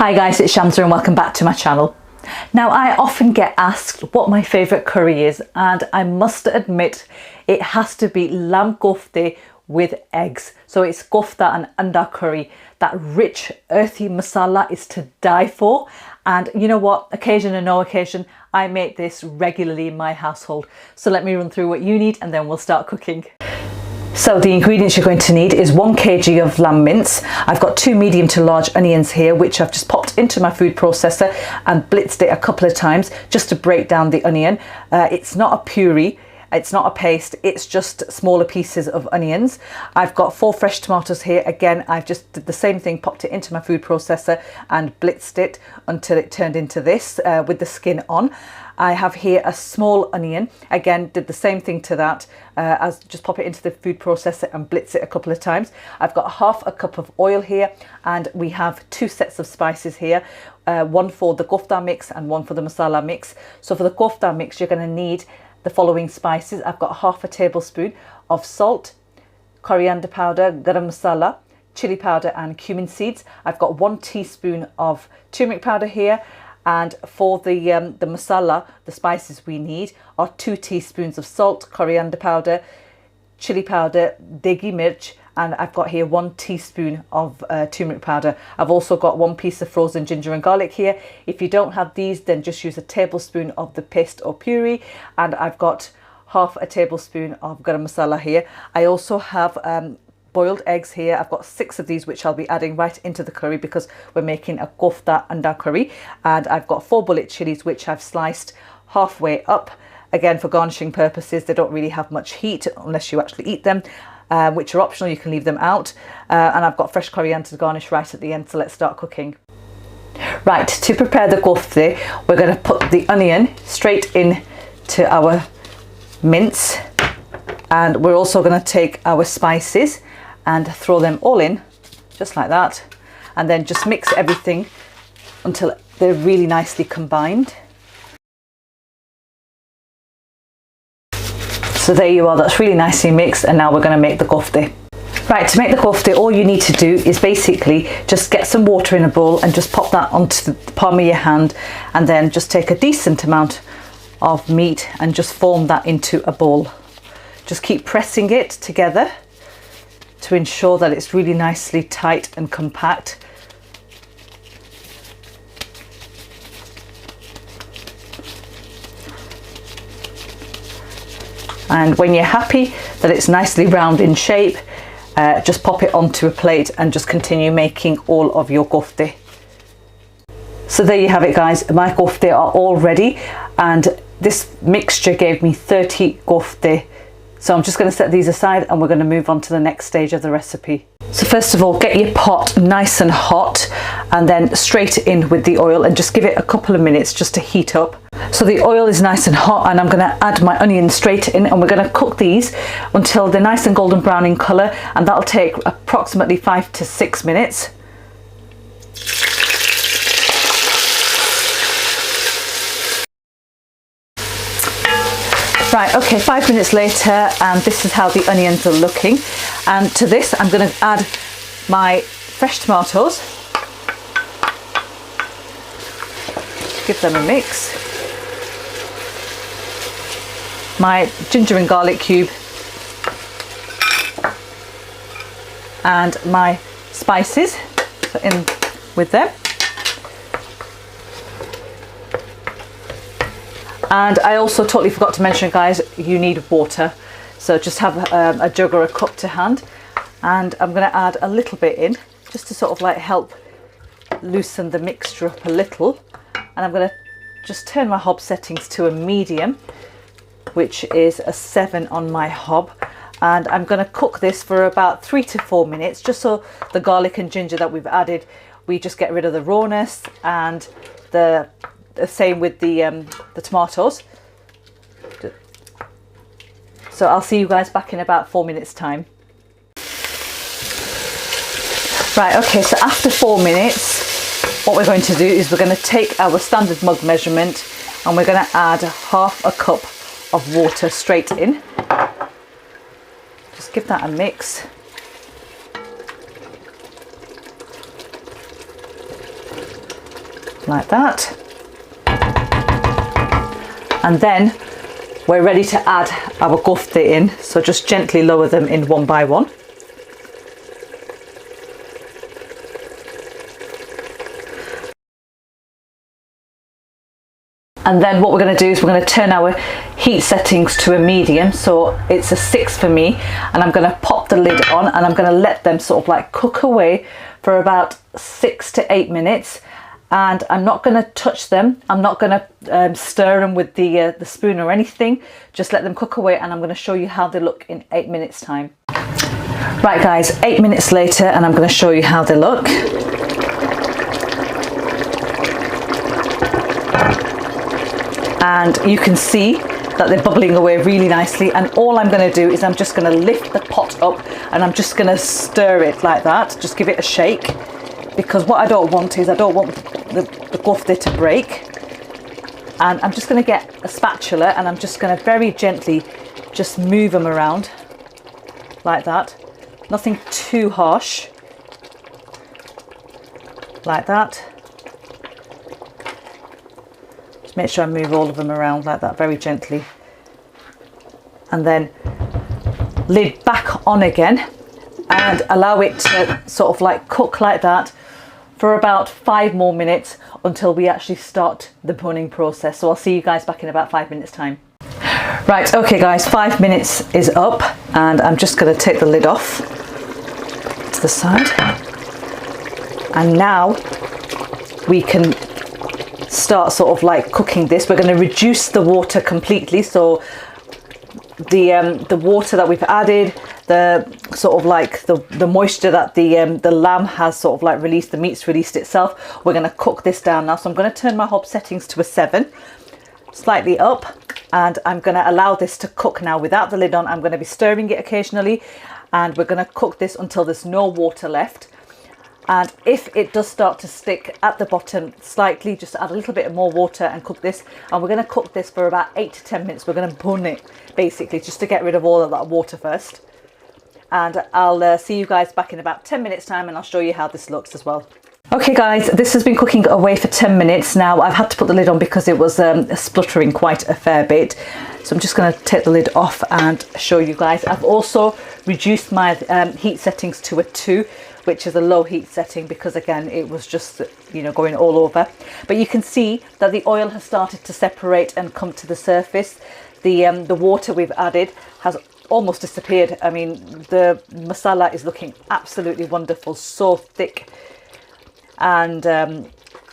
Hi guys, it's Shamsa and welcome back to my channel. Now I often get asked what my favourite curry is, and I must admit it has to be lamb kofte with eggs. So it's Kofta Anda Curry. That rich earthy masala is to die for, and you know what, occasion or no occasion, I make this regularly in my household. So let me run through what you need and then we'll start cooking. So the ingredients you're going to need is 1 kg of lamb mince. I've got 2 medium to large onions here, which I've just popped into my food processor and blitzed it a couple of times just to break down the onion. It's not a puree, it's not a paste, it's just smaller pieces of onions. I've got 4 fresh tomatoes here. Again, I've just did the same thing, popped it into my food processor and blitzed it until it turned into this with the skin on. I have here a small onion. Again, did the same thing to that, as just pop it into the food processor and blitz it a couple of times. I've got half a cup of oil here, and we have 2 sets of spices here, one for the kofta mix and one for the masala mix. So for the kofta mix, you're going to need the following spices. I've got half a tablespoon of salt, coriander powder, garam masala, chilli powder and cumin seeds. I've got 1 teaspoon of turmeric powder here. And for the masala, the spices we need are 2 teaspoons of salt, coriander powder, chilli powder, deghi mirch, and I've got here 1 teaspoon of turmeric powder. I've also got 1 piece of frozen ginger and garlic here. If you don't have these, then just use a tablespoon of the paste or puree. And I've got half a tablespoon of garam masala here. I also have boiled eggs here. I've got 6 of these, which I'll be adding right into the curry because we're making a kofta anda curry. And I've got 4 bullet chilies, which I've sliced halfway up. Again, for garnishing purposes, they don't really have much heat unless you actually eat them, which are optional. You can leave them out. And I've got fresh coriander to garnish right at the end. So let's start cooking. Right, to prepare the kofte, we're going to put the onion straight in to our mince. And we're also going to take our spices and throw them all in, just like that, and then just mix everything until they're really nicely combined. So there you are, that's really nicely mixed, and now we're going to make the kofte. Right, to make the kofte, all you need to do is basically just get some water in a bowl and just pop that onto the palm of your hand, and then just take a decent amount of meat and just form that into a ball. Just keep pressing it together to ensure that it's really nicely tight and compact. And when you're happy that it's nicely round in shape, just pop it onto a plate and just continue making all of your kofte. So there you have it guys, my kofte are all ready, and this mixture gave me 30 kofte. So I'm just going to set these aside and we're going to move on to the next stage of the recipe. So first of all, get your pot nice and hot and then straight in with the oil and just give it a couple of minutes just to heat up. So the oil is nice and hot, and I'm going to add my onions straight in, and we're going to cook these until they're nice and golden brown in colour, and that'll take approximately 5 to 6 minutes. Right, okay, 5 minutes later, and this is how the onions are looking. And to this, I'm going to add my fresh tomatoes. Give them a mix. My ginger and garlic cube. And my spices in with them. And I also totally forgot to mention, guys, you need water. So just have a jug or a cup to hand. And I'm going to add a little bit in, just to sort of like help loosen the mixture up a little. And I'm going to just turn my hob settings to a medium, which is a 7 on my hob. And I'm going to cook this for about 3 to 4 minutes, just so the garlic and ginger that we've added, we just get rid of the rawness, and the same with the tomatoes. So I'll see you guys back in about 4 minutes time. Right, okay, so after 4 minutes, what we're going to do is we're going to take our standard mug measurement and we're going to add half a cup of water straight in. Just give that a mix. like that. And then we're ready to add our kofte in, so just gently lower them in one by one. And then what we're going to do is we're going to turn our heat settings to a medium, so it's a 6 for me, and I'm going to pop the lid on and I'm going to let them sort of like cook away for about 6 to 8 minutes. And I'm not going to touch them, I'm not going to stir them with the spoon or anything, just let them cook away, and I'm going to show you how they look in 8 minutes time. Right guys, 8 minutes later, and I'm going to show you how they look. And you can see that they're bubbling away really nicely, and all I'm going to do is I'm just going to lift the pot up and I'm just going to stir it like that, just give it a shake, because what I don't want is I don't want the kofte to break. And I'm just going to get a spatula and I'm just going to very gently just move them around like that, nothing too harsh, like that. Make sure I move all of them around like that very gently, and then lid back on again and allow it to sort of like cook like that for about 5 more minutes until we actually start the boning process. So I'll see you guys back in about 5 minutes time. Right, okay guys, 5 minutes is up and I'm just going to take the lid off to the side, and now we can start sort of like cooking this. We're going to reduce the water completely, so the water that we've added, the sort of like the moisture that the lamb has sort of like released, the meat's released itself, we're going to cook this down now. So I'm going to turn my hob settings to a 7, slightly up, and I'm going to allow this to cook now without the lid on. I'm going to be stirring it occasionally, and we're going to cook this until there's no water left. And if it does start to stick at the bottom slightly, just add a little bit more water and cook this. And we're going to cook this for about 8 to 10 minutes. We're going to bun it basically just to get rid of all of that water first. And I'll see you guys back in about 10 minutes time, and I'll show you how this looks as well. Okay guys, this has been cooking away for 10 minutes now. I've had to put the lid on because it was spluttering quite a fair bit. So I'm just going to take the lid off and show you guys. I've also reduced my heat settings to a 2, which is a low heat setting, because again it was just, you know, going all over. But you can see that the oil has started to separate and come to the surface. The water we've added has almost disappeared. I mean, the masala is looking absolutely wonderful, so thick, and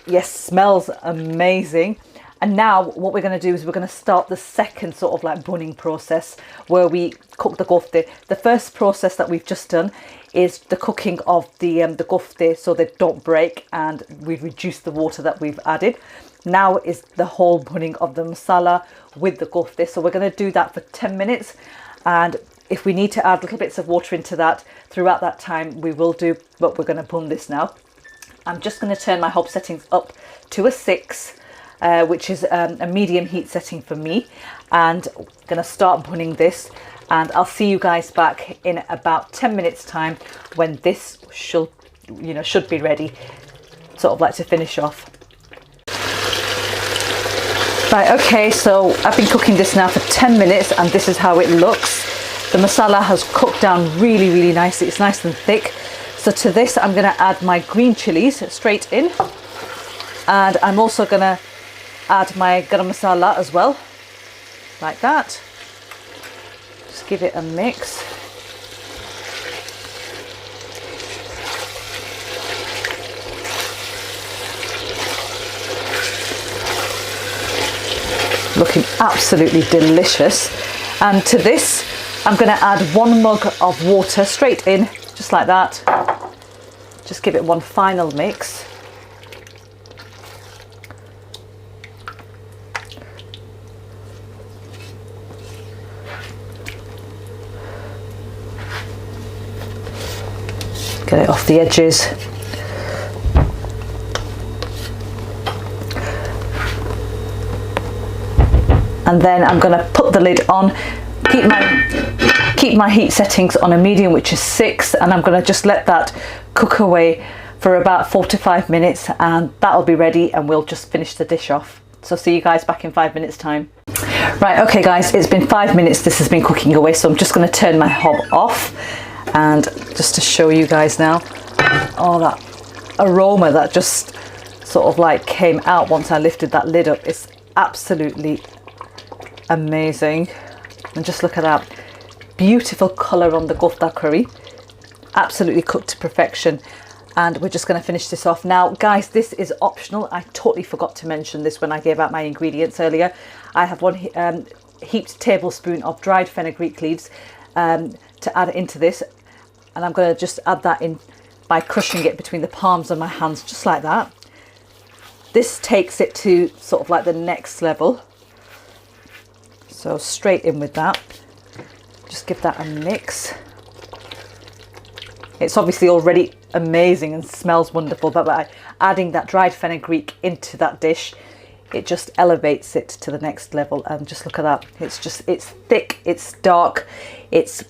yes, smells amazing. And now what we're going to do is we're going to start the second sort of like boning process, where we cook the kofte. The first process that we've just done is the cooking of the kofte so they don't break, and we've reduced the water that we've added. Now is the whole boning of the masala with the kofte. So we're going to do that for 10 minutes, and if we need to add little bits of water into that throughout that time, we will do, but we're going to bun this now. I'm just going to turn my hob settings up to a 6, which is a medium heat setting for me, and I'm going to start bunning this. And I'll see you guys back in about 10 minutes time when this should be ready, sort of like to finish off. Right, okay, so I've been cooking this now for 10 minutes and this is how it looks. The masala has cooked down really, really nicely. It's nice and thick. So to this, I'm going to add my green chilies straight in. And I'm also going to add my garam masala as well, like that. Just give it a mix. Looking absolutely delicious. And to this, I'm going to add 1 mug of water straight in, just like that. Just give it one final mix. Get it off the edges. And then I'm going to put the lid on, keep my heat settings on a medium, which is 6, and I'm going to just let that cook away for about 4 to 5 minutes, and that'll be ready and we'll just finish the dish off. So see you guys back in 5 minutes time. Right, okay guys, it's been 5 minutes this has been cooking away, so I'm just going to turn my hob off, and just to show you guys now, oh, that aroma that just sort of like came out once I lifted that lid up. It's absolutely amazing. And just look at that beautiful colour on the kofta curry, absolutely cooked to perfection. And we're just going to finish this off now. Guys, this is optional. I totally forgot to mention this when I gave out my ingredients earlier. I have one heaped tablespoon of dried fenugreek leaves to add into this, and I'm going to just add that in by crushing it between the palms of my hands, just like that. This takes it to sort of like the next level. So straight in with that. Just give that a mix. It's obviously already amazing and smells wonderful, but by adding that dried fenugreek into that dish, it just elevates it to the next level. And just look at that. It's thick, it's dark, it's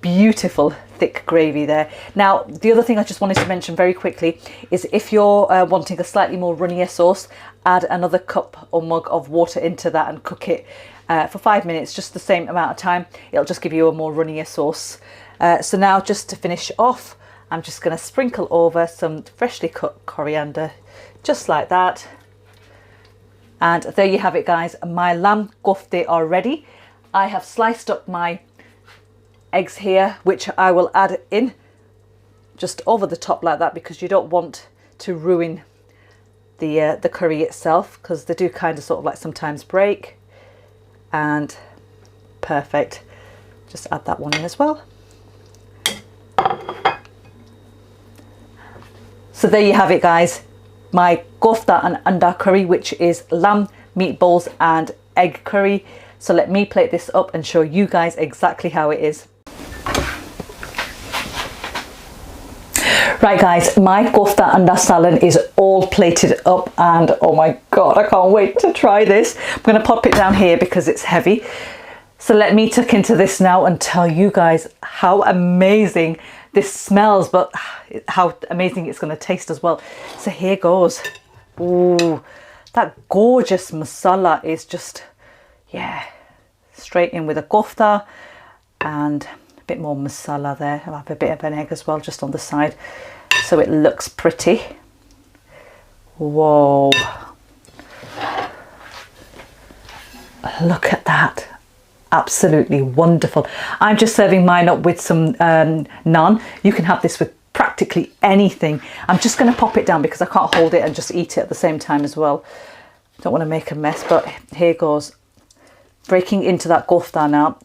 beautiful thick gravy there. Now, the other thing I just wanted to mention very quickly is if you're wanting a slightly more runnier sauce, add another cup or mug of water into that and cook it for 5 minutes, just the same amount of time. It'll just give you a more runnier sauce. So now, just to finish off, I'm just going to sprinkle over some freshly cut coriander, just like that. And there you have it guys, my lamb kofte are ready. I have sliced up my eggs here, which I will add in just over the top like that, because you don't want to ruin the curry itself, because they do kind of sort of like sometimes break. And perfect, just add that one in as well. So there you have it guys, my Kofta Anda Curry, which is lamb, meatballs and egg curry. So let me plate this up and show you guys exactly how it is. Right guys, my Kofta Anda salad is all plated up, and oh my god, I can't wait to try this. I'm going to pop it down here because it's heavy. So let me tuck into this now and tell you guys how amazing this smells, but how amazing it's going to taste as well. So here goes. Ooh, that gorgeous masala is just, yeah, straight in with a kofta, and a bit more masala there. I'll have a bit of an egg as well just on the side so it looks pretty. Whoa, look at that. Absolutely wonderful. I'm just serving mine up with some naan. You can have this with practically anything. I'm just going to pop it down because I can't hold it and just eat it at the same time as well. Don't want to make a mess, but here goes. Breaking into that kofta now.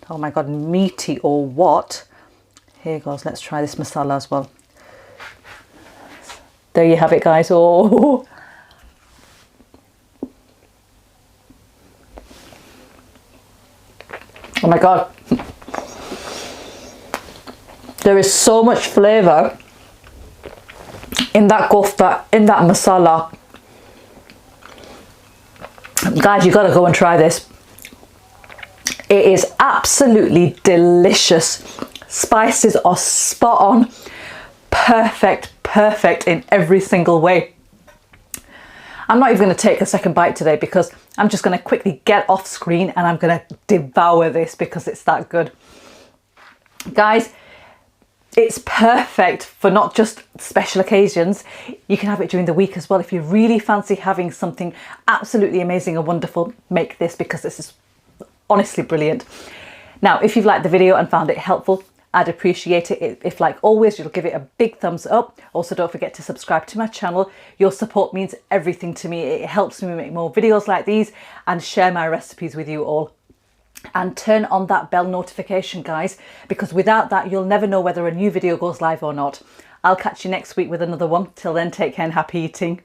Oh my god, meaty or what? Here goes. Let's try this masala as well. There you have it guys. Oh, oh my god, there is so much flavour in that kofta, in that masala. Guys, you got to go and try this. It is absolutely delicious. Spices are spot on, perfect in every single way. I'm not even going to take a second bite today because I'm just going to quickly get off screen and I'm going to devour this because it's that good. Guys, it's perfect for not just special occasions. You can have it during the week as well. If you really fancy having something absolutely amazing and wonderful, make this because this is honestly brilliant. Now, if you've liked the video and found it helpful, I'd appreciate it if, like always, you'll give it a big thumbs up. Also, don't forget to subscribe to my channel. Your support means everything to me. It helps me make more videos like these and share my recipes with you all. And turn on that bell notification, guys, because without that, you'll never know whether a new video goes live or not. I'll catch you next week with another one. Till then, take care and happy eating.